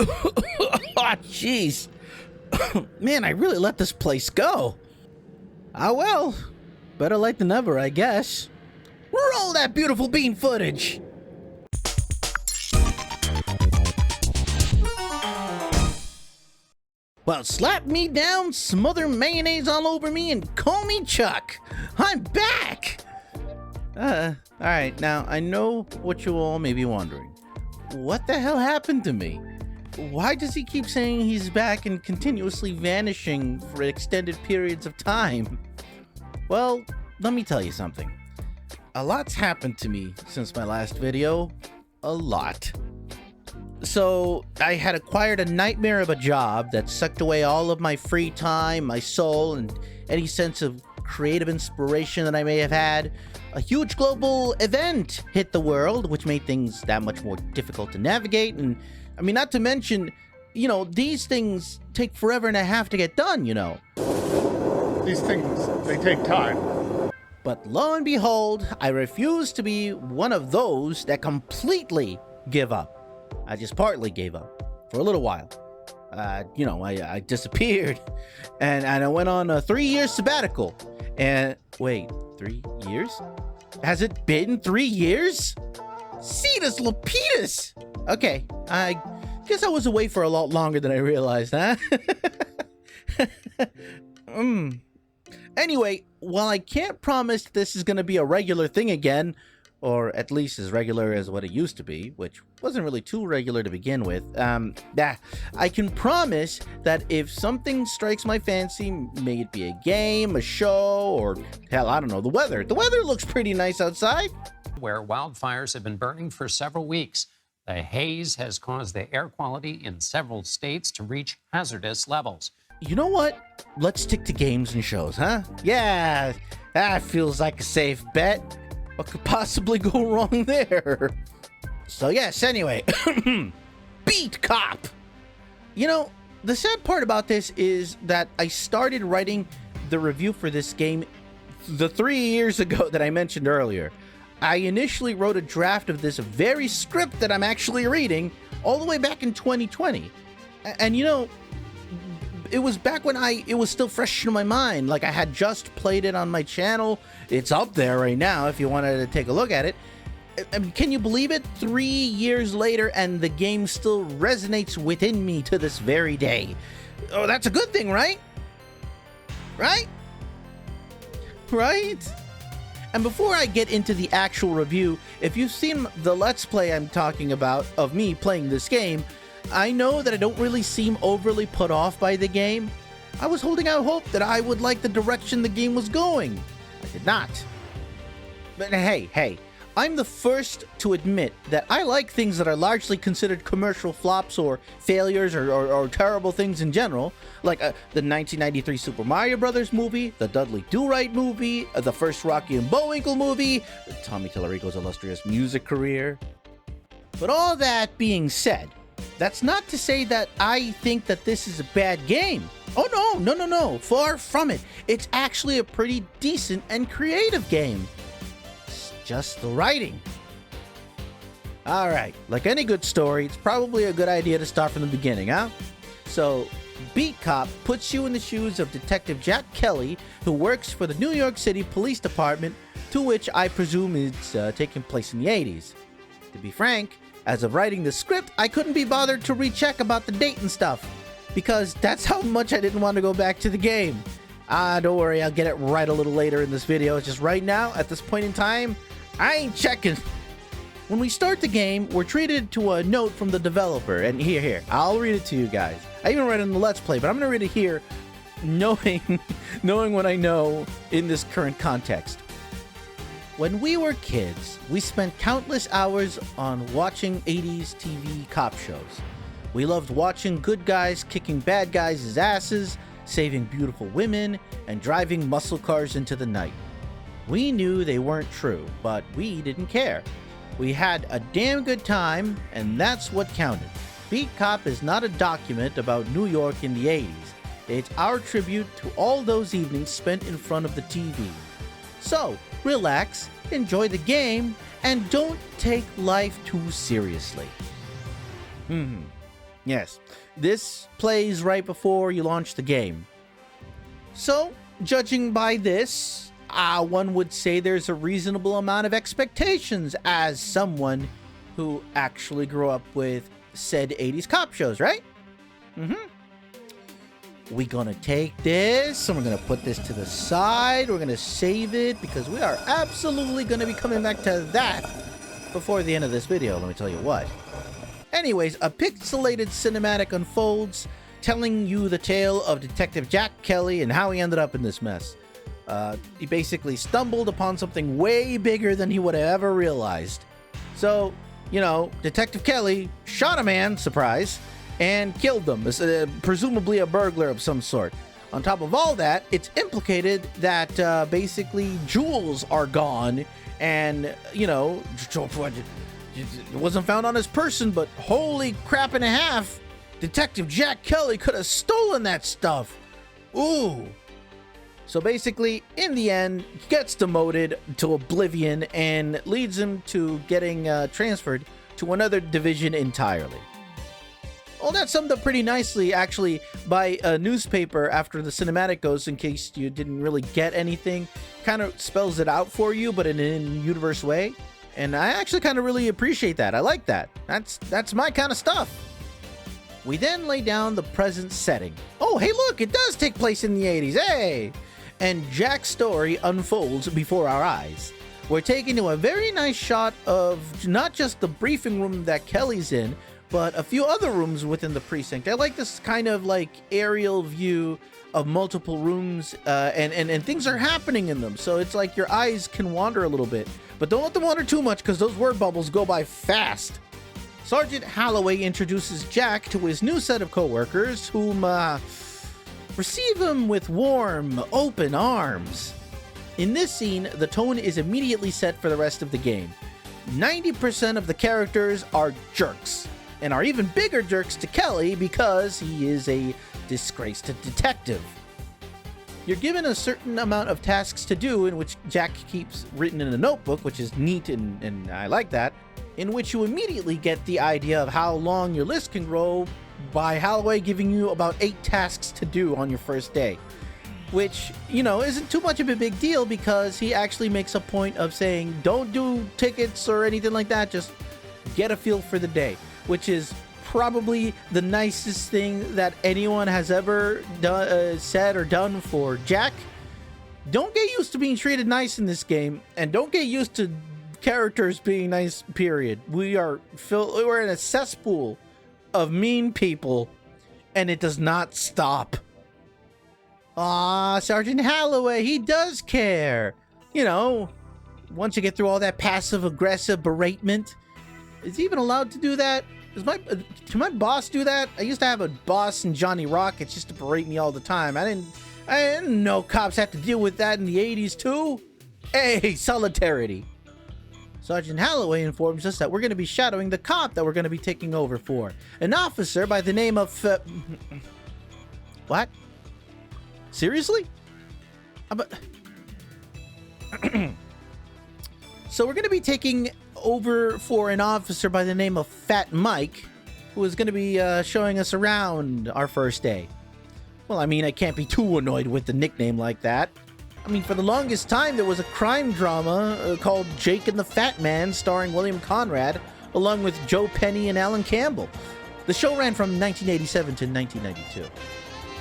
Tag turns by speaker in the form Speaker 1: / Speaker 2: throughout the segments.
Speaker 1: Oh, jeez. Man, I really let this place go. Ah, well. Better late than never, I guess. Roll that beautiful bean footage! Well, slap me down, smother mayonnaise all over me, and call me Chuck. I'm back! Alright, now I know what you all may be wondering. What the hell happened to me? Why does he keep saying he's back and continuously vanishing for extended periods of time? Well, let me tell you something. A lot's happened to me since my last video. A lot. So, I had acquired a nightmare of a job that sucked away all of my free time, my soul, and any sense of creative inspiration that I may have had. A huge global event hit the world, which made things that much more difficult to navigate, and I mean, not to mention, you know, these things take forever and a half to get done, you know.
Speaker 2: These things, they take time.
Speaker 1: But lo and behold, I refuse to be one of those that completely give up. I just partly gave up for a little while. I disappeared and I went on a 3-year sabbatical. And wait, 3 years? Has it been 3 years? Cetus Lapidus! Okay, I guess I was away for a lot longer than I realized, huh? Anyway, while I can't promise this is going to be a regular thing again, or at least as regular as what it used to be, which wasn't really too regular to begin with, I can promise that if something strikes my fancy, may it be a game, a show, or hell, I don't know, the weather. The weather looks pretty nice outside.
Speaker 3: Where wildfires have been burning for several weeks. The haze has caused the air quality in several states to reach hazardous levels.
Speaker 1: You know what? Let's stick to games and shows, huh? Yeah, that feels like a safe bet. What could possibly go wrong there? So yes, anyway, Beat Cop. You know, the sad part about this is that I started writing the review for this game the 3 years ago that I mentioned earlier. I initially wrote a draft of this very script that I'm actually reading all the way back in 2020. And you know, it was back when it was still fresh in my mind. Like, I had just played it on my channel. It's up there right now if you wanted to take a look at it. I mean, can you believe it? 3 years later, and the game still resonates within me to this very day. Oh, that's a good thing, right? Right? Right? And before I get into the actual review, if you've seen the Let's Play I'm talking about of me playing this game, I know that I don't really seem overly put off by the game. I was holding out hope that I would like the direction the game was going. I did not. But hey, I'm the first to admit that I like things that are largely considered commercial flops or failures or terrible things in general, like the 1993 Super Mario Brothers movie, the Dudley Do-Right movie, the first Rocky and Bullwinkle movie, Tommy Tallarico's illustrious music career. But all that being said, that's not to say that I think that this is a bad game. Oh no, far from it. It's actually a pretty decent and creative game. Just the writing. Alright, like any good story, it's probably a good idea to start from the beginning, huh? So, Beat Cop puts you in the shoes of Detective Jack Kelly, who works for the New York City Police Department, to which I presume is taking place in the 80s. To be frank, as of writing the script, I couldn't be bothered to recheck about the date and stuff, because that's how much I didn't want to go back to the game. Don't worry, I'll get it right a little later in this video. It's just right now, at this point in time, I ain't checking. When we start the game, we're treated to a note from the developer, and here, I'll read it to you guys. I even read it in the Let's Play, but I'm gonna read it here, knowing what I know in this current context. When we were kids, we spent countless hours on watching 80s TV cop shows. We loved watching good guys kicking bad guys' asses, saving beautiful women, and driving muscle cars into the night. We knew they weren't true, but we didn't care. We had a damn good time, and that's what counted. Beat Cop is not a document about New York in the 80s. It's our tribute to all those evenings spent in front of the TV. So, relax, enjoy the game, and don't take life too seriously. Yes, this plays right before you launch the game. So, judging by this, one would say there's a reasonable amount of expectations as someone who actually grew up with said 80s cop shows, right? We're gonna take this and we're gonna put this to the side. We're gonna save it because we are absolutely gonna be coming back to that before the end of this video, let me tell you what. Anyways, a pixelated cinematic unfolds, telling you the tale of Detective Jack Kelly and how he ended up in this mess. He basically stumbled upon something way bigger than he would have ever realized. So, you know, Detective Kelly shot a man, surprise, and killed them, presumably a burglar of some sort. On top of all that, it's implicated that basically jewels are gone, and, you know, it wasn't found on his person, but holy crap and a half, Detective Jack Kelly could have stolen that stuff. Ooh. So basically, in the end, he gets demoted to oblivion and leads him to getting transferred to another division entirely. Well, that summed up pretty nicely, actually, by a newspaper after the cinematic goes, in case you didn't really get anything. Kind of spells it out for you, but in an in-universe way. And I actually kind of really appreciate that. I like that. That's my kind of stuff. We then lay down the present setting. Oh, hey, look, it does take place in the 80s. Hey! And Jack's story unfolds before our eyes. We're taken to a very nice shot of not just the briefing room that Kelly's in, but a few other rooms within the precinct. I like this kind of like aerial view of multiple rooms, and things are happening in them. So it's like your eyes can wander a little bit, but don't let them wander too much because those word bubbles go by fast. Sergeant Holloway introduces Jack to his new set of co-workers, whom receive him with warm, open arms. In this scene, the tone is immediately set for the rest of the game. 90% of the characters are jerks, and are even bigger jerks to Kelly because he is a disgraced detective. You're given a certain amount of tasks to do, in which Jack keeps written in a notebook, which is neat and I like that, in which you immediately get the idea of how long your list can grow by Holloway giving you about 8 tasks to do on your first day. Which, you know, isn't too much of a big deal because he actually makes a point of saying, don't do tickets or anything like that, just get a feel for the day. Which is probably the nicest thing that anyone has ever said or done for Jack. Don't get used to being treated nice in this game, and don't get used to characters being nice, period. We're in a cesspool of mean people, and it does not stop. Ah, Sergeant Holloway, he does care. You know, once you get through all that passive-aggressive beratement. Is he even allowed to do that? Can my boss do that? I used to have a boss in Johnny Rockets just to berate me all the time. I didn't know cops had to deal with that in the 80s too. Hey, solidarity. Sergeant Holloway informs us that we're going to be shadowing the cop that we're going to be taking over for. An officer by the name of... What? Seriously? So we're going to be taking over for an officer by the name of Fat Mike, who is going to be showing us around our first day. Well, I mean, I can't be too annoyed with the nickname like that. I mean, for the longest time, there was a crime drama called Jake and the Fat Man, starring William Conrad, along with Joe Penny and Alan Campbell. The show ran from 1987 to 1992.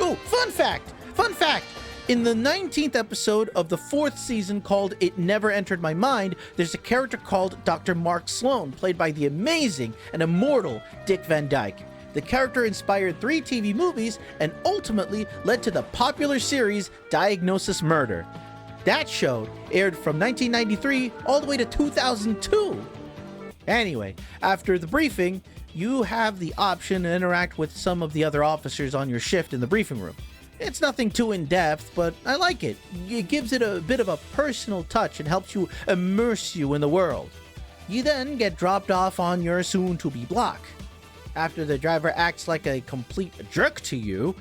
Speaker 1: Oh, fun fact! Fun fact! In the 19th episode of the 4th season called It Never Entered My Mind, there's a character called Dr. Mark Sloan, played by the amazing and immortal Dick Van Dyke. The character inspired 3 TV movies and ultimately led to the popular series Diagnosis Murder. That show aired from 1993 all the way to 2002. Anyway, after the briefing, you have the option to interact with some of the other officers on your shift in the briefing room. It's nothing too in-depth, but I like it. It gives it a bit of a personal touch and helps you immerse you in the world. You then get dropped off on your soon-to-be block. After the driver acts like a complete jerk to you,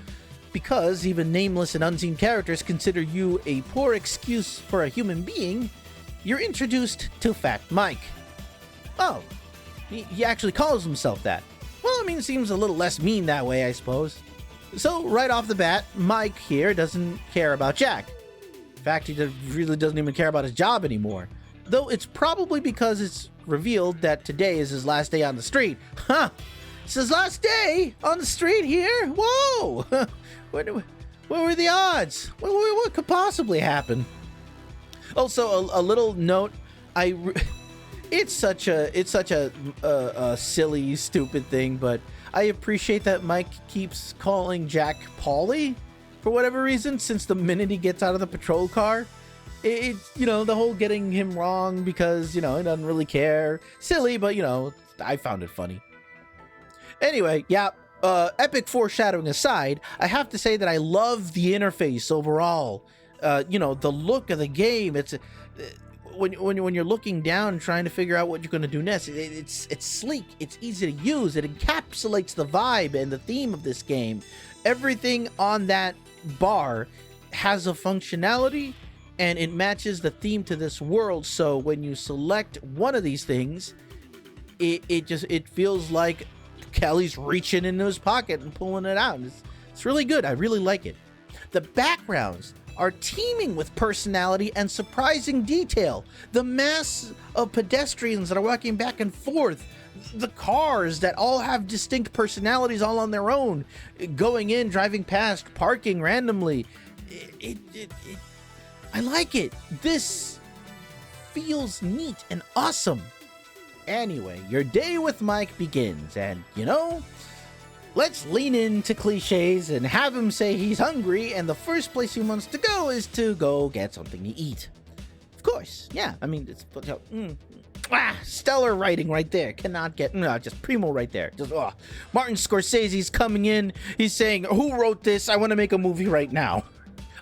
Speaker 1: because even nameless and unseen characters consider you a poor excuse for a human being, you're introduced to Fat Mike. Oh, he actually calls himself that. Well, I mean, it seems a little less mean that way, I suppose. So, right off the bat, Mike here doesn't care about Jack. In fact, he really doesn't even care about his job anymore. Though it's probably because it's revealed that today is his last day on the street. Huh! It's his last day on the street here? Whoa! What were the odds? What could possibly happen? Also, a little note. It's such a silly, stupid thing, but I appreciate that Mike keeps calling Jack Paulie for whatever reason since the minute he gets out of the patrol car. It's, you know, the whole getting him wrong because, you know, he doesn't really care. Silly, but, you know, I found it funny. Anyway, yeah, epic foreshadowing aside, I have to say that I love the interface overall. You know, the look of the game, it's... When you're looking down and trying to figure out what you're going to do next, it's sleek, it's easy to use, it encapsulates the vibe and the theme of this game. Everything on that bar has a functionality and it matches the theme to this world. So when you select one of these things, it feels like Kelly's reaching into his pocket and pulling it out. It's really good. I really like it. The backgrounds are teeming with personality and surprising detail. The mass of pedestrians that are walking back and forth, the cars that all have distinct personalities all on their own, going in, driving past, parking randomly. I like it. This feels neat and awesome. Anyway, your day with Mike begins, and you know, let's lean into cliches and have him say he's hungry and the first place he wants to go is to go get something to eat. Of course, yeah, I mean, it's stellar writing right there. Cannot get, just primo right there. Just, Martin Scorsese's coming in. He's saying, who wrote this? I want to make a movie right now.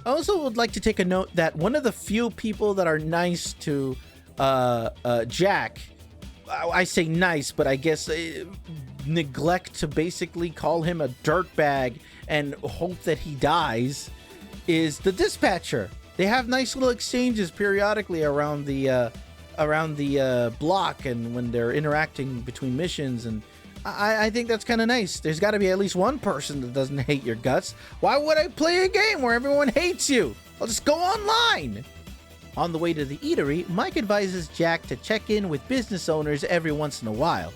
Speaker 1: I also would like to take a note that one of the few people that are nice to Jack, I say nice, but I guess neglect to basically call him a dirtbag and hope that he dies, is the dispatcher. They have nice little exchanges periodically around the block and when they're interacting between missions, and I think that's kind of nice. There's got to be at least one person that doesn't hate your guts. Why would I play a game where everyone hates you? I'll just go online. On the way to the eatery, Mike advises Jack to check in with business owners every once in a while.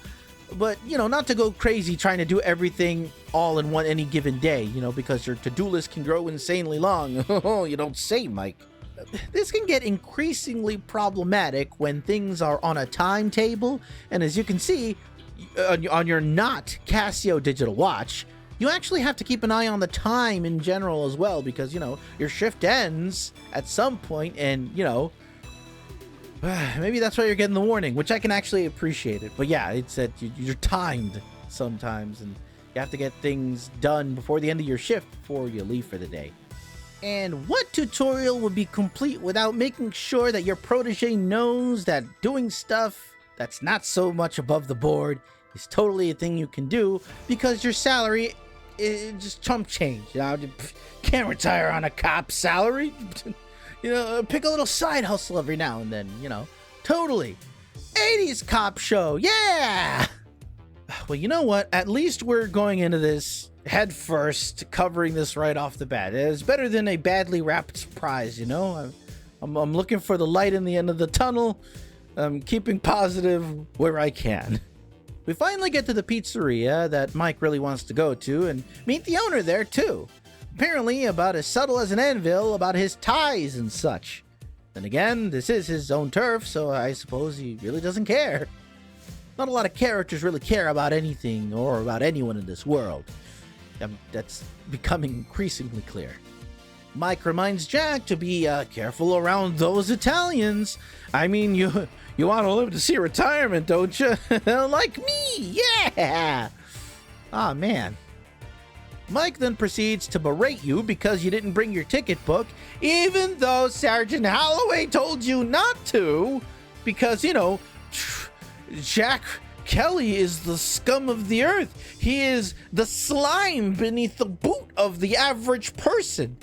Speaker 1: But, you know, not to go crazy trying to do everything all in any given day, you know, because your to-do list can grow insanely long. Oh, you don't say, Mike. This can get increasingly problematic when things are on a timetable, and as you can see, on your not Casio digital watch, you actually have to keep an eye on the time in general as well, because, you know, your shift ends at some point, and, you know, maybe that's why you're getting the warning, which I can actually appreciate it. But yeah, it's that you're timed sometimes, and you have to get things done before the end of your shift before you leave for the day. And what tutorial would be complete without making sure that your protege knows that doing stuff that's not so much above the board is totally a thing you can do, because your salary is just chump change. You know, you can't retire on a cop's salary. You know, pick a little side hustle every now and then, you know. Totally. 80s cop show, yeah! Well, you know what? At least we're going into this head first, covering this right off the bat. It's better than a badly wrapped surprise, you know? I'm looking for the light in the end of the tunnel. I'm keeping positive where I can. We finally get to the pizzeria that Mike really wants to go to and meet the owner there too. Apparently about as subtle as an anvil about his ties and such. Then again, this is his own turf, so I suppose he really doesn't care. Not a lot of characters really care about anything or about anyone in this world. That's becoming increasingly clear. Mike reminds Jack to be careful around those Italians. I mean, you want to live to see retirement, don't you? Like me, yeah! Ah, man. Mike then proceeds to berate you because you didn't bring your ticket book, even though Sergeant Holloway told you not to, because, you know, Jack Kelly is the scum of the earth. He is the slime beneath the boot of the average person.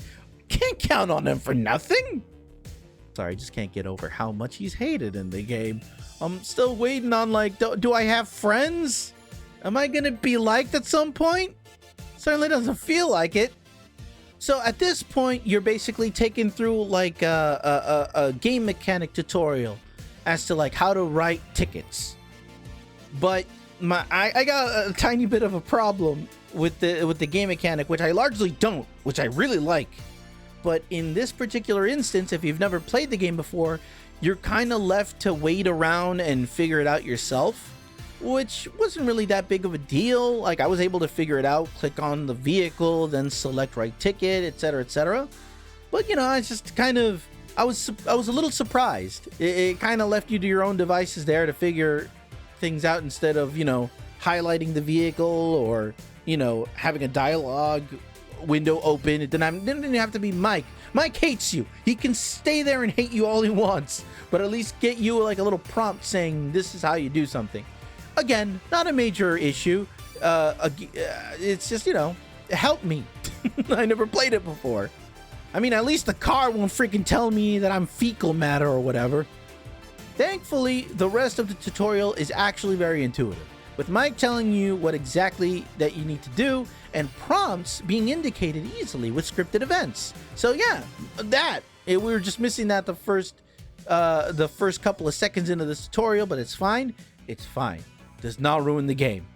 Speaker 1: Can't count on him for nothing. Sorry, I just can't get over how much he's hated in the game. I'm still waiting on, like, do I have friends? Am I gonna be liked at some point? Certainly doesn't feel like it. So at this point, you're basically taken through like a game mechanic tutorial as to like how to write tickets. But I got a tiny bit of a problem with the game mechanic, which I largely don't, which I really like. But in this particular instance, if you've never played the game before, you're kind of left to wait around and figure it out yourself, which wasn't really that big of a deal. Like, I was able to figure it out, click on the vehicle, then select right ticket, etc., etc. But, you know, I just kind of, I was a little surprised. It kind of left you to your own devices there to figure things out instead of, you know, highlighting the vehicle or, you know, having a dialogue window open. It didn't have to be Mike. Mike hates you. He can stay there and hate you all he wants, but at least get you like a little prompt saying this is how you do something. Again, not a major issue. It's just, you know, help me. I never played it before. I mean, at least the car won't freaking tell me that I'm fecal matter or whatever. Thankfully, the rest of the tutorial is actually very intuitive, with Mike telling you what exactly that you need to do and prompts being indicated easily with scripted events. So yeah, we were just missing that the first couple of seconds into this tutorial, but it's fine. It's fine. Does not ruin the game.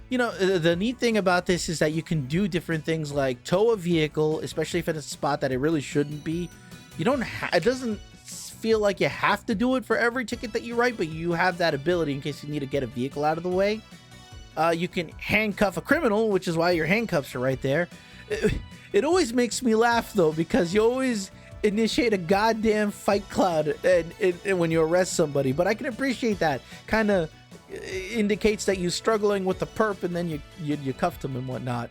Speaker 1: You know, the neat thing about this is that you can do different things like tow a vehicle, especially if it's a spot that it really shouldn't be. You don't it doesn't feel like you have to do it for every ticket that you write, but you have that ability in case you need to get a vehicle out of the way. You can handcuff a criminal, which is why your handcuffs are right there. It always makes me laugh though, because you always initiate a goddamn fight cloud and when you arrest somebody, but I can appreciate that. Kind of indicates that you're struggling with the perp, and then you cuffed them and whatnot.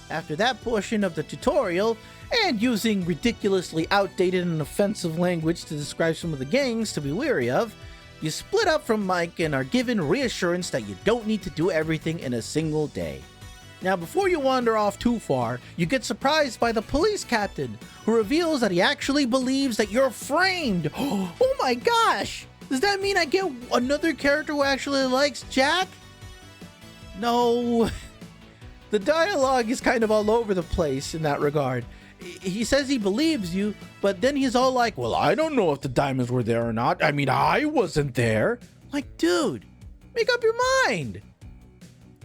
Speaker 1: After that portion of the tutorial, and using ridiculously outdated and offensive language to describe some of the gangs to be wary of, you split up from Mike and are given reassurance that you don't need to do everything in a single day. Now, before you wander off too far, you get surprised by the police captain, who reveals that he actually believes that you're framed. Oh my gosh! Does that mean I get another character who actually likes Jack? No. The dialogue is kind of all over the place in that regard. He says he believes you, but then he's all like, well, I don't know if the diamonds were there or not. I mean, I wasn't there. Like, dude, make up your mind.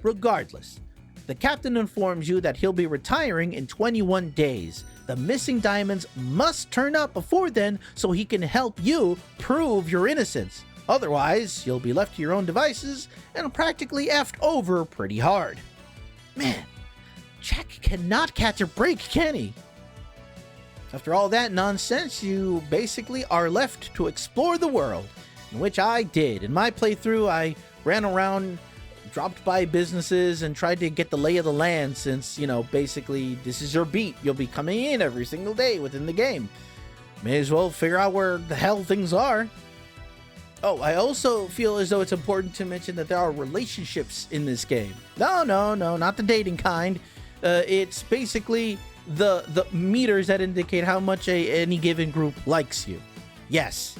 Speaker 1: Regardless, the captain informs you that he'll be retiring in 21 days. The missing diamonds must turn up before then so he can help you prove your innocence. Otherwise, you'll be left to your own devices and practically effed over pretty hard. Man, Jack cannot catch a break, can he? After all that nonsense, you basically are left to explore the world, in which I did. In my playthrough, I ran around, dropped by businesses, and tried to get the lay of the land since, you know, basically this is your beat. You'll be coming in every single day within the game. May as well figure out where the hell things are. Oh, I also feel as though it's important to mention that there are relationships in this game. No, not the dating kind. It's basically the meters that indicate how much any given group likes you. Yes,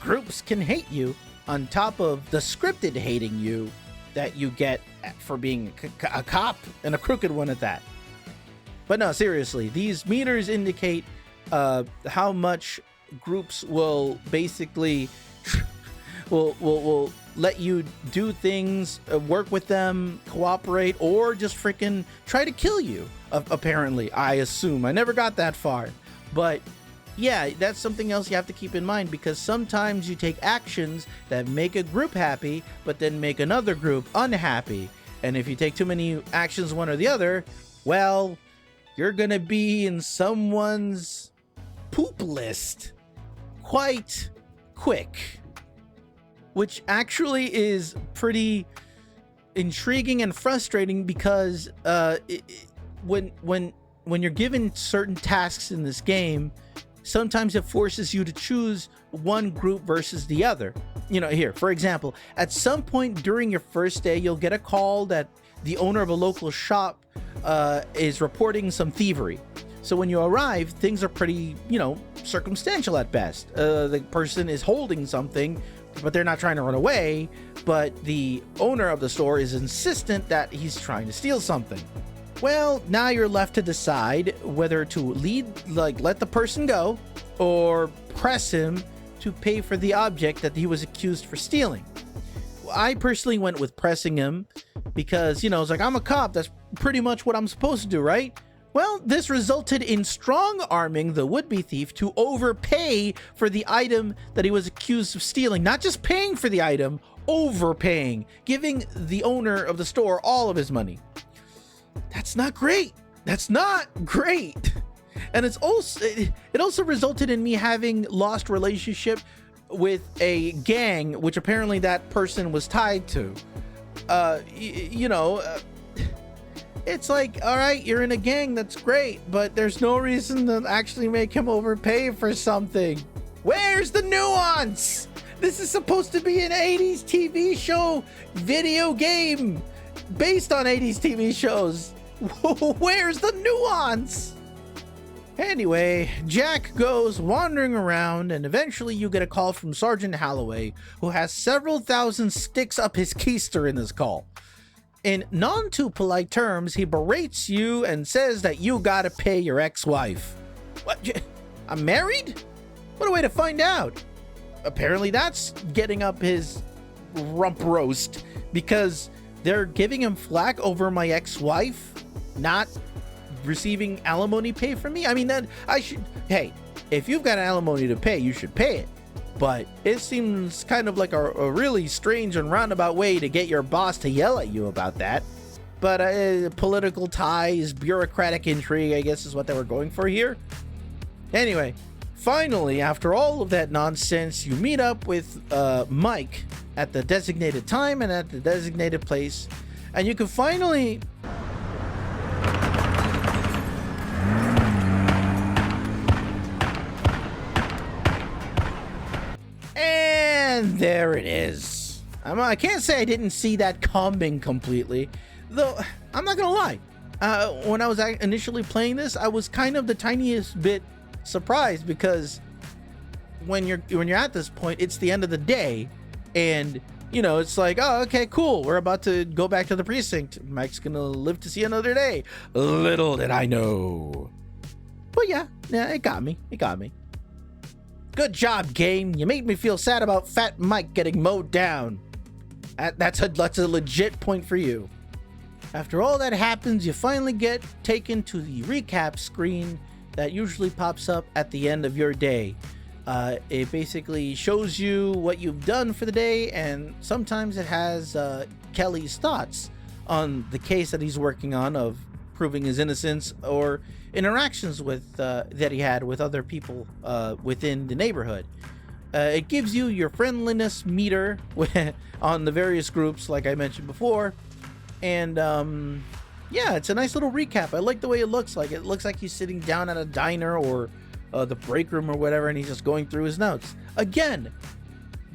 Speaker 1: groups can hate you on top of the scripted hating you that you get for being a cop, and a crooked one at that. But no, seriously, these meters indicate how much groups will basically will let you do things, work with them, cooperate, or just freaking try to kill you, apparently, I assume. I never got that far. But yeah, that's something else you have to keep in mind, because sometimes you take actions that make a group happy, but then make another group unhappy. And if you take too many actions, one or the other, well, you're gonna be in someone's poop list quite quick. Which actually is pretty intriguing and frustrating, because when you're given certain tasks in this game, sometimes it forces you to choose one group versus the other. You know, here, for example, at some point during your first day, you'll get a call that the owner of a local shop is reporting some thievery. So when you arrive, things are pretty, you know, circumstantial at best. The person is holding something but they're not trying to run away. But the owner of the store is insistent that he's trying to steal something. Well, now you're left to decide whether to let the person go or press him to pay for the object that he was accused for stealing. I personally went with pressing him because, it's like, I'm a cop. That's pretty much what I'm supposed to do, right? Well, this resulted in strong-arming the would-be thief to overpay for the item that he was accused of stealing. Not just paying for the item, overpaying, giving the owner of the store all of his money. That's not great. That's not great. And it also resulted in me having lost relationship with a gang, which apparently that person was tied to. It's like, all right, you're in a gang, that's great, but there's no reason to actually make him overpay for something. Where's the nuance? This is supposed to be an 80s TV show video game based on 80s TV shows. Where's the nuance? Anyway, Jack goes wandering around, and eventually you get a call from Sergeant Holloway, who has several thousand sticks up his keister in his call. In none too polite terms, he berates you and says that you gotta pay your ex-wife. What? I'm married? What a way to find out. Apparently that's getting up his rump roast, because they're giving him flack over my ex-wife not receiving alimony pay from me. I mean, hey, if you've got alimony to pay, you should pay it. But it seems kind of like a really strange and roundabout way to get your boss to yell at you about that. But political ties, bureaucratic intrigue, I guess is what they were going for here. Anyway, finally, after all of that nonsense, you meet up with Mike at the designated time and at the designated place, and you can finally... And there it is. I can't say I didn't see that coming completely, though. I'm not gonna lie. When I was initially playing this, I was kind of the tiniest bit surprised, because when you're at this point, it's the end of the day, and it's like, oh, okay, cool, we're about to go back to the precinct. Mike's gonna live to see another day. Little did I know. But yeah, it got me. Good job, game. You made me feel sad about Fat Mike getting mowed down. That's a legit point for you. After all that happens, you finally get taken to the recap screen that usually pops up at the end of your day. It basically shows you what you've done for the day, and sometimes it has Kelly's thoughts on the case that he's working on of proving his innocence, or interactions with that he had with other people within the neighborhood. It gives you your friendliness meter on the various groups, like I mentioned before, and yeah, it's a nice little recap. I like the way it looks like. It looks like he's sitting down at a diner or the break room or whatever, and he's just going through his notes. Again,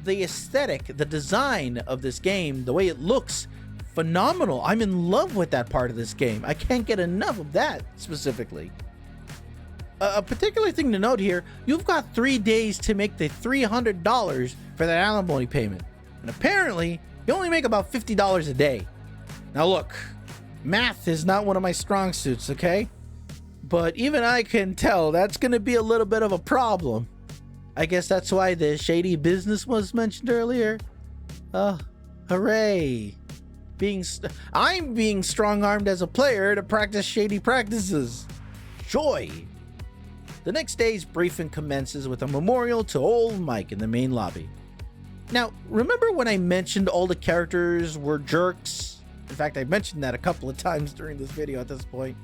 Speaker 1: the aesthetic, the design of this game, the way it looks, phenomenal. I'm in love with that part of this game. I can't get enough of that specifically. A particular thing to note here, you've got 3 days to make the $300 for that alimony payment. And apparently, you only make about $50 a day. Now look, math is not one of my strong suits, okay? But even I can tell that's going to be a little bit of a problem. I guess that's why the shady business was mentioned earlier. Hooray. I'm being strong-armed as a player to practice shady practices. Joy. The next day's briefing commences with a memorial to old Mike in the main lobby. Now, remember when I mentioned all the characters were jerks? In fact, I mentioned that a couple of times during this video at this point.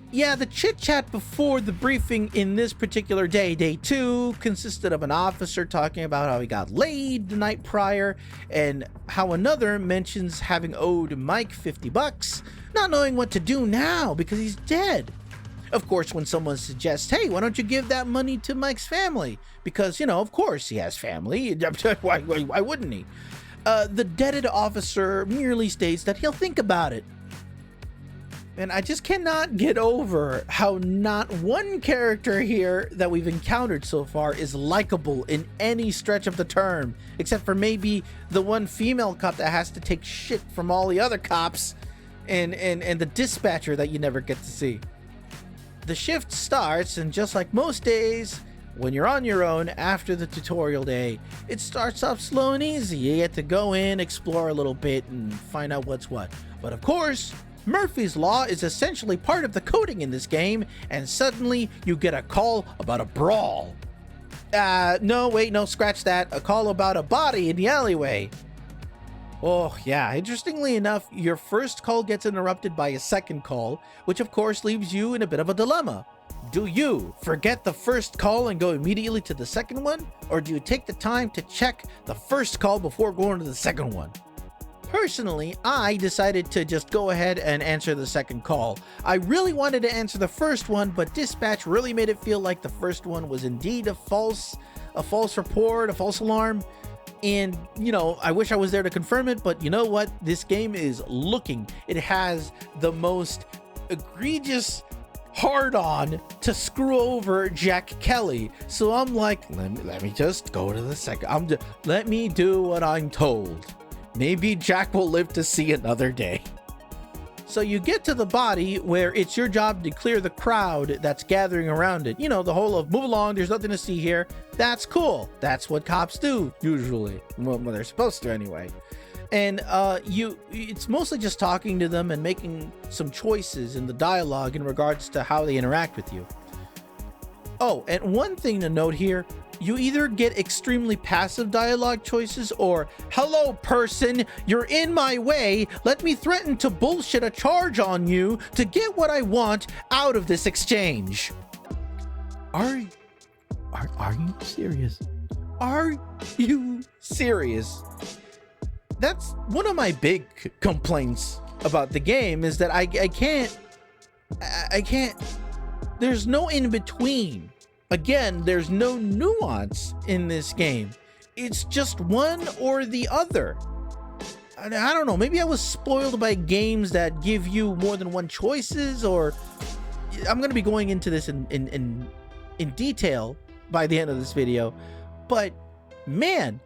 Speaker 1: Yeah, the chit-chat before the briefing in this particular day, day 2, consisted of an officer talking about how he got laid the night prior, and how another mentions having owed Mike $50, not knowing what to do now because he's dead. Of course, when someone suggests, hey, why don't you give that money to Mike's family? Because, of course he has family. Why wouldn't he? The deaded officer merely states that he'll think about it. And I just cannot get over how not one character here that we've encountered so far is likable in any stretch of the term, except for maybe the one female cop that has to take shit from all the other cops and the dispatcher that you never get to see. The shift starts, and just like most days, when you're on your own after the tutorial day, it starts off slow and easy. You get to go in, explore a little bit, and find out what's what. But of course, Murphy's Law is essentially part of the coding in this game, and suddenly you get a call about a brawl. No, wait, no, scratch that. A call about a body in the alleyway. Oh, yeah, interestingly enough, your first call gets interrupted by a second call, which of course leaves you in a bit of a dilemma. Do you forget the first call and go immediately to the second one, or do you take the time to check the first call before going to the second one? Personally, I decided to just go ahead and answer the second call. I really wanted to answer the first one, but dispatch really made it feel like the first one was indeed a false report, a false alarm. And, you know, I wish I was there to confirm it, but you know what? This game is looking. It has the most egregious hard-on to screw over Jack Kelly. So I'm like, let me just go to the second. Let me do what I'm told. Maybe Jack will live to see another day. So you get to the body where it's your job to clear the crowd that's gathering around it. You know, the whole of move along, there's nothing to see here. That's cool. That's what cops do, usually. Well, they're supposed to anyway. And it's mostly just talking to them and making some choices in the dialogue in regards to how they interact with you. Oh, and one thing to note here, you either get extremely passive dialogue choices or, hello person, you're in my way, let me threaten to bullshit a charge on you to get what I want out of this exchange. Are you serious? Are you serious? That's one of my big complaints about the game, is that I can't, there's no in between. Again, there's no nuance in this game. It's just one or the other. I don't know, maybe I was spoiled by games that give you more than one choices, or I'm going to be going into this in detail by the end of this video. But man,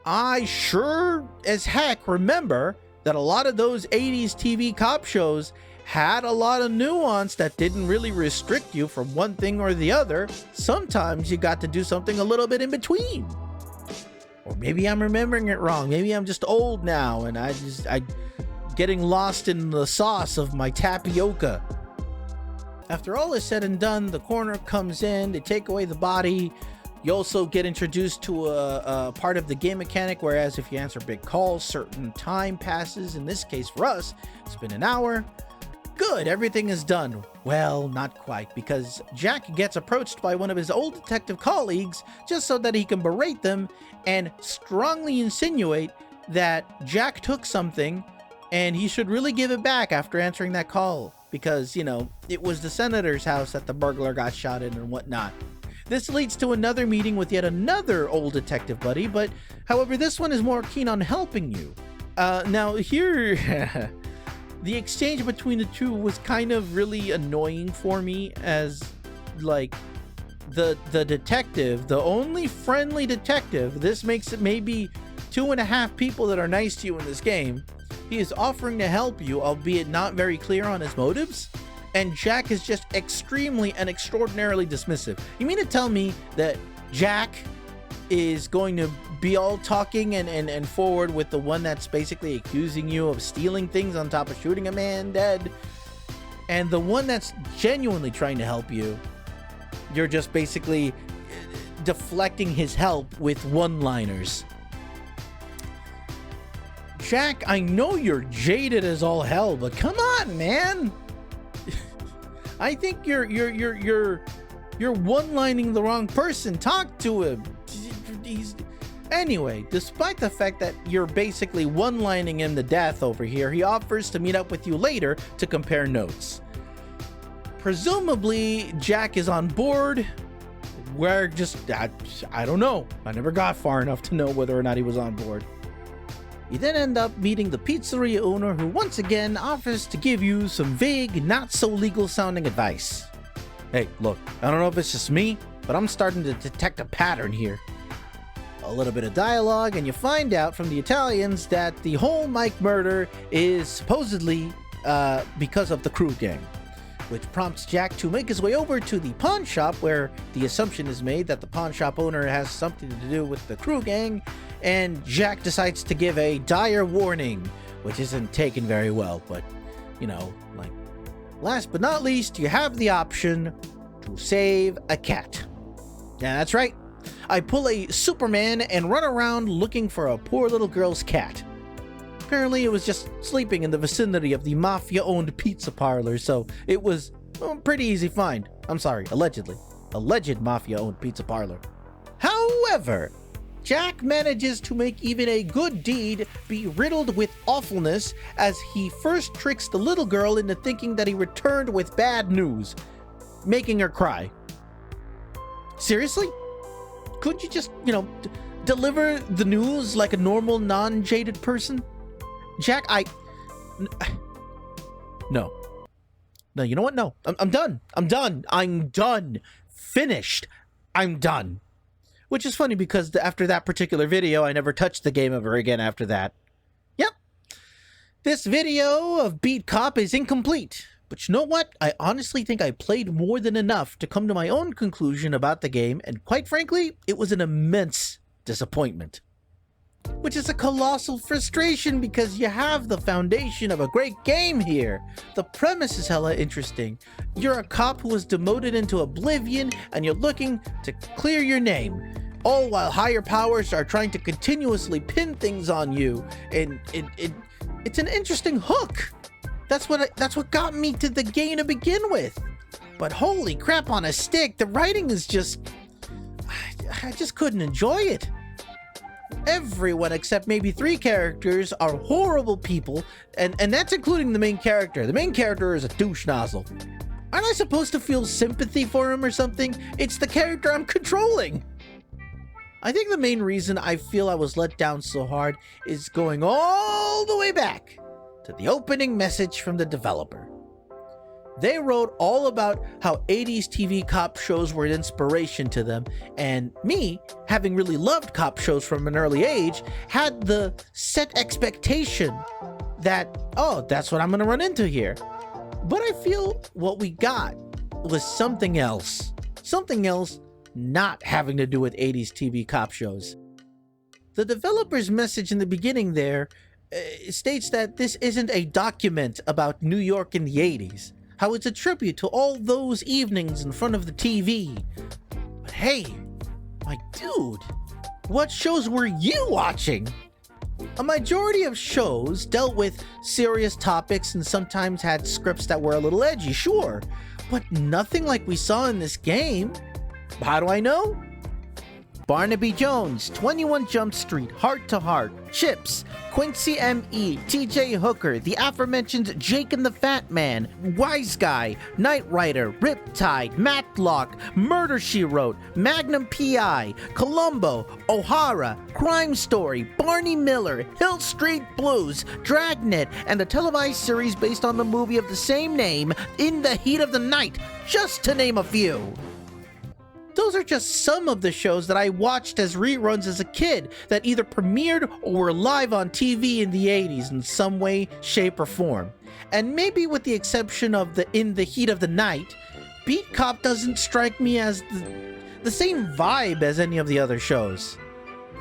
Speaker 1: I sure as heck remember that a lot of those 80s TV cop shows had a lot of nuance that didn't really restrict you from one thing or the other. Sometimes you got to do something a little bit in between. Or maybe I'm remembering it wrong. Maybe I'm just old now and I getting lost in the sauce of my tapioca. After all is said and done, the coroner comes in, they take away the body. You also get introduced to a part of the game mechanic, whereas if you answer big calls, certain time passes. In this case for us, it's been an hour. Good, everything is done. Well, not quite, because Jack gets approached by one of his old detective colleagues just so that he can berate them and strongly insinuate that Jack took something and he should really give it back after answering that call, because, you know, it was the senator's house that the burglar got shot in and whatnot. This leads to another meeting with yet another old detective buddy, but however, this one is more keen on helping you. Now here... The exchange between the two was kind of really annoying for me, as like the detective, the only friendly detective, this makes it maybe 2.5 people that are nice to you in this game. He is offering to help you, albeit not very clear on his motives, and Jack is just extremely and extraordinarily dismissive. You mean to tell me that Jack is going to be all talking and forward with the one that's basically accusing you of stealing things on top of shooting a man dead, and the one that's genuinely trying to help you, you're just basically deflecting his help with one-liners? Jack, I know you're jaded as all hell, but come on, man. I think you're one-lining the wrong person. Talk to him. Anyway, despite the fact that you're basically one-lining him to death over here, he offers to meet up with you later to compare notes. Presumably, Jack is on board. We're just, I don't know. I never got far enough to know whether or not he was on board. You then end up meeting the pizzeria owner, who once again offers to give you some vague, not so legal sounding advice. Hey, look, I don't know if it's just me, but I'm starting to detect a pattern here. A little bit of dialogue, and you find out from the Italians that the whole Mike murder is supposedly because of the Crew Gang, which prompts Jack to make his way over to the pawn shop, where the assumption is made that the pawn shop owner has something to do with the Crew Gang, and Jack decides to give a dire warning, which isn't taken very well, but, you know, like, last but not least, you have the option to save a cat. Yeah, that's right. I pull a Superman and run around looking for a poor little girl's cat. Apparently it was just sleeping in the vicinity of the mafia-owned pizza parlor, so it was a pretty easy find. I'm sorry, allegedly. Alleged mafia-owned pizza parlor. However, Jack manages to make even a good deed be riddled with awfulness, as he first tricks the little girl into thinking that he returned with bad news, making her cry. Seriously? Couldn't you just, deliver the news like a normal, non-jaded person? Jack, No. No, you know what? No. I'm done. I'm done. Finished. I'm done. Which is funny because after that particular video, I never touched the game ever again after that. Yep. This video of Beat Cop is incomplete. But you know what? I honestly think I played more than enough to come to my own conclusion about the game, and quite frankly, it was an immense disappointment. Which is a colossal frustration because you have the foundation of a great game here. The premise is hella interesting. You're a cop who was demoted into oblivion, and you're looking to clear your name, all while higher powers are trying to continuously pin things on you. And it's an interesting hook. That's what got me to the game to begin with. But holy crap on a stick, the writing is just... I just couldn't enjoy it. Everyone except maybe 3 characters are horrible people, and that's including the main character. The main character is a douche nozzle. Aren't I supposed to feel sympathy for him or something? It's the character I'm controlling. I think the main reason I feel I was let down so hard is going all the way back to the opening message from the developer. They wrote all about how 80s TV cop shows were an inspiration to them, and me, having really loved cop shows from an early age, had the set expectation that, oh, that's what I'm gonna run into here. But I feel what we got was something else. Something else not having to do with 80s TV cop shows. The developer's message in the beginning there states that this isn't a document about New York in the 80s, how it's a tribute to all those evenings in front of the TV. But hey, my dude, what shows were you watching? A majority of shows dealt with serious topics and sometimes had scripts that were a little edgy, sure, but nothing like we saw in this game. How do I know? Barnaby Jones, 21 Jump Street, Heart to Heart, Chips, Quincy M.E., T.J. Hooker, the aforementioned Jake and the Fat Man, Wise Guy, Knight Rider, Riptide, Matlock, Murder, She Wrote, Magnum P.I., Columbo, O'Hara, Crime Story, Barney Miller, Hill Street Blues, Dragnet, and the televised series based on the movie of the same name, In the Heat of the Night, just to name a few. Those are just some of the shows that I watched as reruns as a kid that either premiered or were live on TV in the 80s in some way, shape, or form. And maybe with the exception of the In the Heat of the Night, Beat Cop doesn't strike me as the same vibe as any of the other shows.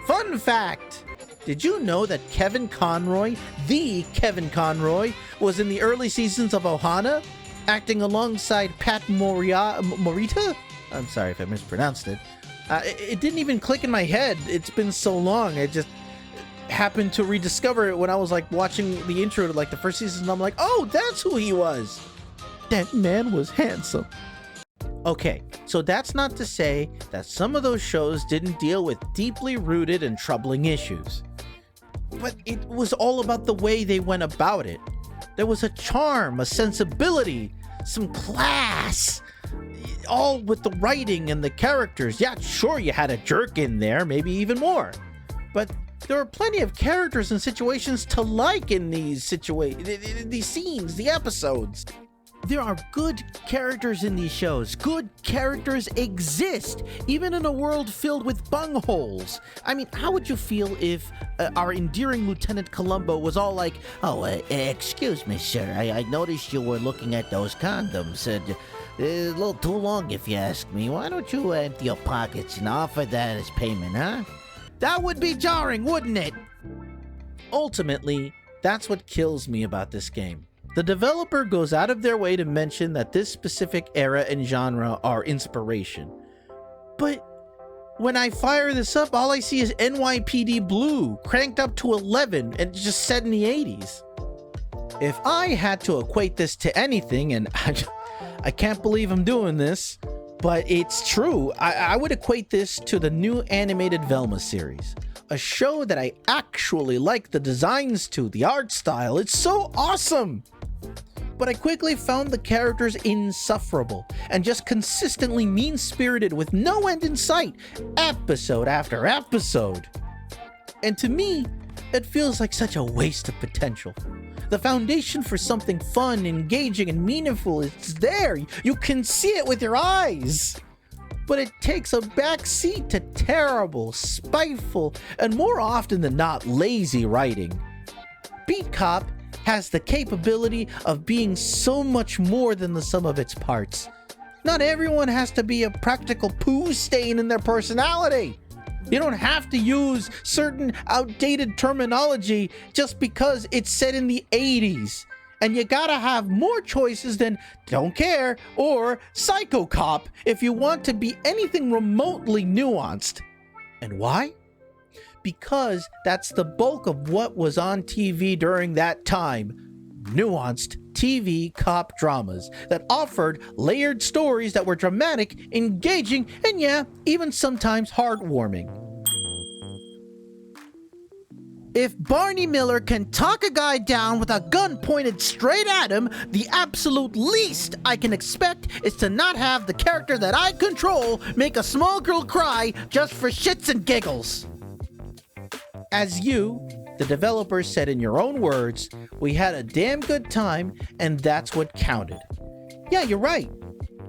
Speaker 1: Fun fact! Did you know that Kevin Conroy, the Kevin Conroy, was in the early seasons of Ohana, acting alongside Pat Morita? I'm sorry if I mispronounced it. It didn't even click in my head. It's been so long. I just happened to rediscover it when I was like watching the intro to like the first season. And I'm like, oh, that's who he was. That man was handsome. Okay, so that's not to say that some of those shows didn't deal with deeply rooted and troubling issues. But it was all about the way they went about it. There was a charm, a sensibility, some class. All with the writing and the characters. Yeah, sure, you had a jerk in there, maybe even more. But There are plenty of characters and situations to like in these these scenes, the episodes. There are good characters in these shows. Good characters exist, even in a world filled with bungholes. I mean, how would you feel if our endearing Lieutenant Columbo was all like, "Oh, excuse me, sir. I noticed you were looking at those condoms. A little too long, if you ask me. Why don't you empty your pockets and offer that as payment, huh?" That would be jarring, wouldn't it? Ultimately, that's what kills me about this game. The developer goes out of their way to mention that this specific era and genre are inspiration. But when I fire this up, all I see is NYPD Blue, cranked up to 11 and just set in the 80s. If I had to equate this to anything, and I can't believe I'm doing this, but it's true, I would equate this to the new animated Velma series. A show that I actually like the designs to, the art style. It's so awesome! But I quickly found the characters insufferable and just consistently mean-spirited with no end in sight, episode after episode. And to me, it feels like such a waste of potential. The foundation for something fun, engaging, and meaningful is there. You can see it with your eyes. But it takes a backseat to terrible, spiteful, and more often than not, lazy writing. Beat Cop has the capability of being so much more than the sum of its parts. Not everyone has to be a practical poo stain in their personality. You don't have to use certain outdated terminology just because it's set in the 80s. And you gotta have more choices than "don't care" or "psycho cop" if you want to be anything remotely nuanced. And why? Because that's the bulk of what was on TV during that time. Nuanced TV cop dramas that offered layered stories that were dramatic, engaging, and yeah, even sometimes heartwarming. If Barney Miller can talk a guy down with a gun pointed straight at him, the absolute least I can expect is to not have the character that I control make a small girl cry just for shits and giggles. As you, the developers, said in your own words, we had a damn good time, and that's what counted. Yeah, you're right.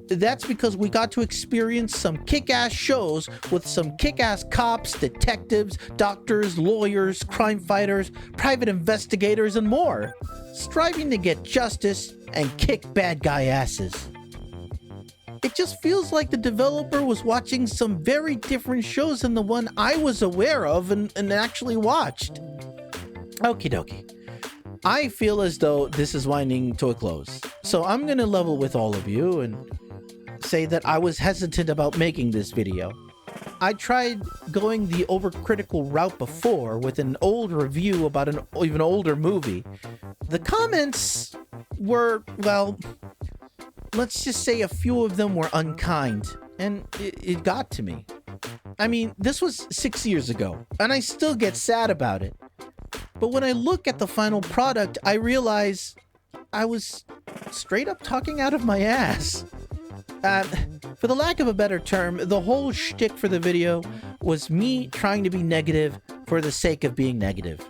Speaker 1: That's because we got to experience some kick-ass shows with some kick-ass cops, detectives, doctors, lawyers, crime fighters, private investigators, and more, striving to get justice and kick bad guy asses. It just feels like the developer was watching some very different shows than the one I was aware of and actually watched. Okie dokie. I feel as though this is winding to a close, so I'm gonna level with all of you and say that I was hesitant about making this video. I tried going the overcritical route before with an old review about an even older movie. The comments were, well, let's just say a few of them were unkind, and it got to me. I mean, this was 6 years ago, and I still get sad about it. But when I look at the final product, I realize I was straight up talking out of my ass. For the lack of a better term, the whole shtick for the video was me trying to be negative for the sake of being negative.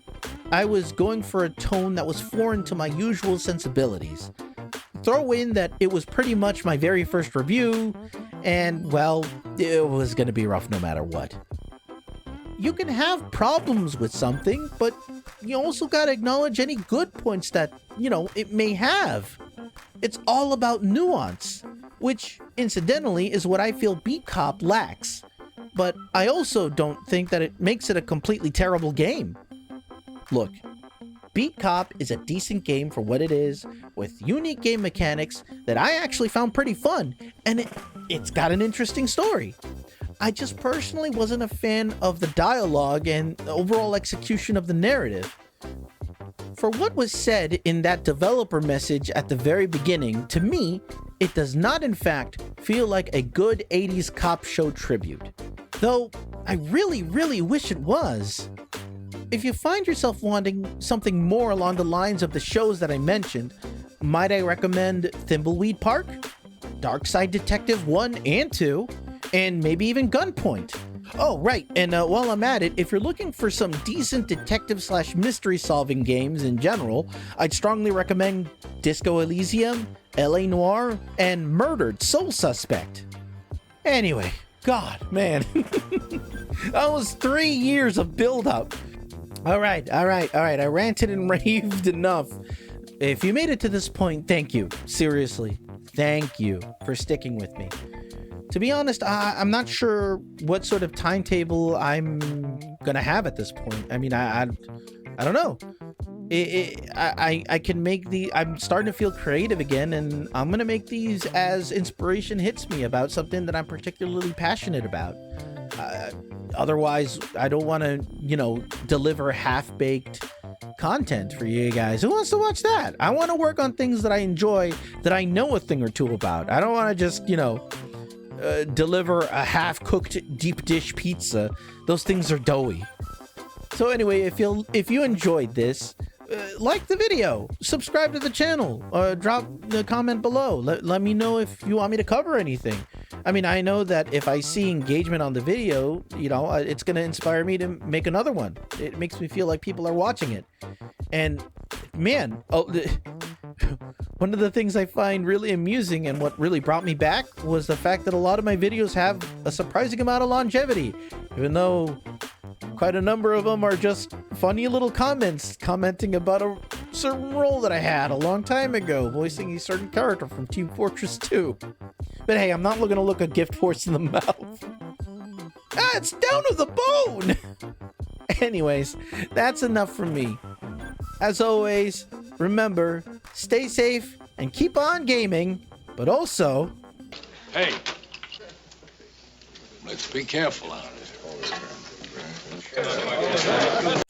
Speaker 1: I was going for a tone that was foreign to my usual sensibilities. Throw in that it was pretty much my very first review, and, well, it was gonna be rough no matter what. You can have problems with something, but you also gotta acknowledge any good points that, it may have. It's all about nuance, which, incidentally, is what I feel Beat Cop lacks. But I also don't think that it makes it a completely terrible game. Look, Beat Cop is a decent game for what it is, with unique game mechanics that I actually found pretty fun, and it's got an interesting story. I just personally wasn't a fan of the dialogue and overall execution of the narrative. For what was said in that developer message at the very beginning, to me, it does not in fact feel like a good 80s cop show tribute. Though, I really, really wish it was. If you find yourself wanting something more along the lines of the shows that I mentioned, might I recommend Thimbleweed Park, Darkside Detective 1 and 2, and maybe even Gunpoint. Oh, right, and while I'm at it, if you're looking for some decent detective/mystery solving games in general, I'd strongly recommend Disco Elysium, L.A. Noire, and Murdered Soul Suspect. Anyway, God, man. That was 3 years of build-up. All right. I ranted and raved enough. If you made it to this point, thank you. Seriously, thank you for sticking with me. To be honest, I'm not sure what sort of timetable I'm gonna have at this point. I mean, I don't know. I can make I'm starting to feel creative again, and I'm gonna make these as inspiration hits me about something that I'm particularly passionate about. Otherwise, I don't want to, deliver half-baked content for you guys. Who wants to watch that? I want to work on things that I enjoy, that I know a thing or two about. I don't want to just, deliver a half-cooked deep dish pizza. Those things are doughy. So anyway, if you enjoyed this, like the video, subscribe to the channel, drop the comment below. Let me know if you want me to cover anything. I mean, I know that if I see engagement on the video, it's going to inspire me to make another one. It makes me feel like people are watching it. And man, one of the things I find really amusing and what really brought me back was the fact that a lot of my videos have a surprising amount of longevity, even though quite a number of them are just funny little comments commenting about a certain role that I had a long time ago, voicing a certain character from Team Fortress 2. But hey, I'm not going to look a gift horse in the mouth. It's down to the bone! Anyways, that's enough from me. As always, remember, stay safe and keep on gaming, but also...
Speaker 4: Hey, let's be careful out there.